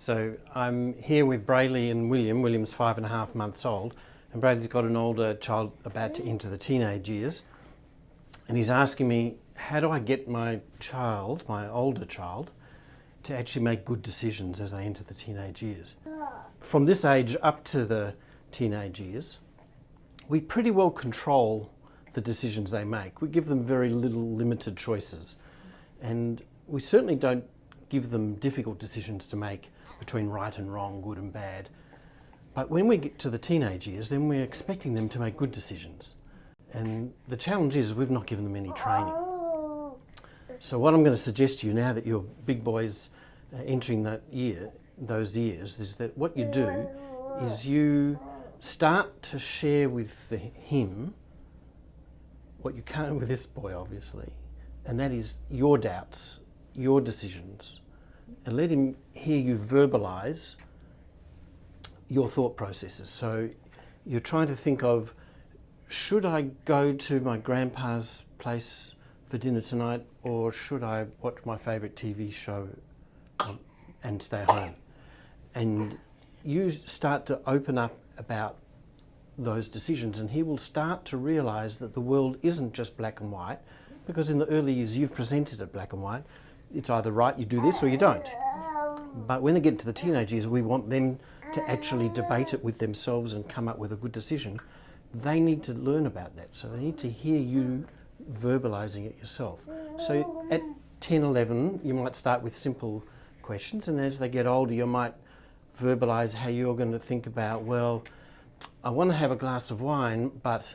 So I'm here with Brayley and William. William's 5.5 months old, and Brayley's got an older child about to enter the teenage years. And he's asking me, how do I get my child, my older child, to actually make good decisions as they enter the teenage years? From this age up to the teenage years, we pretty well control the decisions they make. We give them very little limited choices. And we certainly don't give them difficult decisions to make between right and wrong, good and bad. But when we get to the teenage years, then we're expecting them to make good decisions. And the challenge is we've not given them any training. So what I'm going to suggest to you now that you're big boys entering those years, is that what you do is you start to share with him what you can't with this boy, obviously, and that is your doubts, your decisions, and let him hear you verbalise your thought processes. So you're trying to think of, should I go to my grandpa's place for dinner tonight, or should I watch my favourite TV show and stay home? And you start to open up about those decisions, and he will start to realise that the world isn't just black and white, because in the early years you've presented it black and white. It's either right, you do this, or you don't. But when they get to the teenage years, we want them to actually debate it with themselves and come up with a good decision. They need to learn about that, so they need to hear you verbalising it yourself. So at 10, 11, you might start with simple questions, and as they get older, you might verbalise how you're going to think about, well, I want to have a glass of wine, but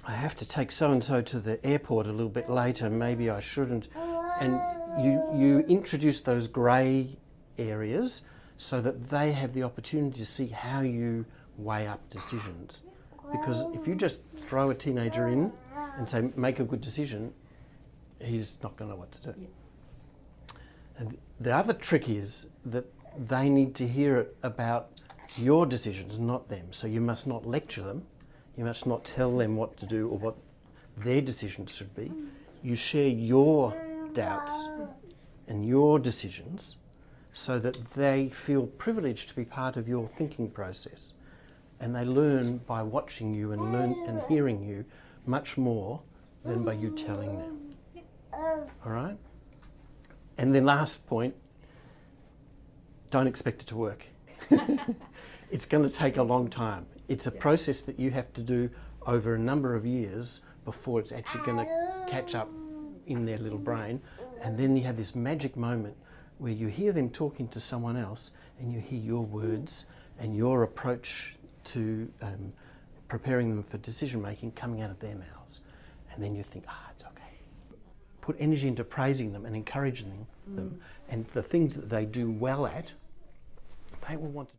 I have to take so-and-so to the airport a little bit later, maybe I shouldn't. And you introduce those grey areas so that they have the opportunity to see how you weigh up decisions. Because if you just throw a teenager in and say, make a good decision, he's not going to know what to do. And the other trick is that they need to hear about your decisions, not them. So you must not lecture them. You must not tell them what to do or what their decisions should be. You share your doubts and your decisions so that they feel privileged to be part of your thinking process. And they learn by watching you and hearing you much more than by you telling them. All right? And then last point, don't expect it to work. It's going to take a long time. It's a process that you have to do over a number of years before it's actually going to catch up in their little brain. And then you have this magic moment where you hear them talking to someone else and you hear your words and your approach to preparing them for decision making coming out of their mouths. And then you think, it's okay. Put energy into praising them and encouraging them. And the things that they do well at, they will want to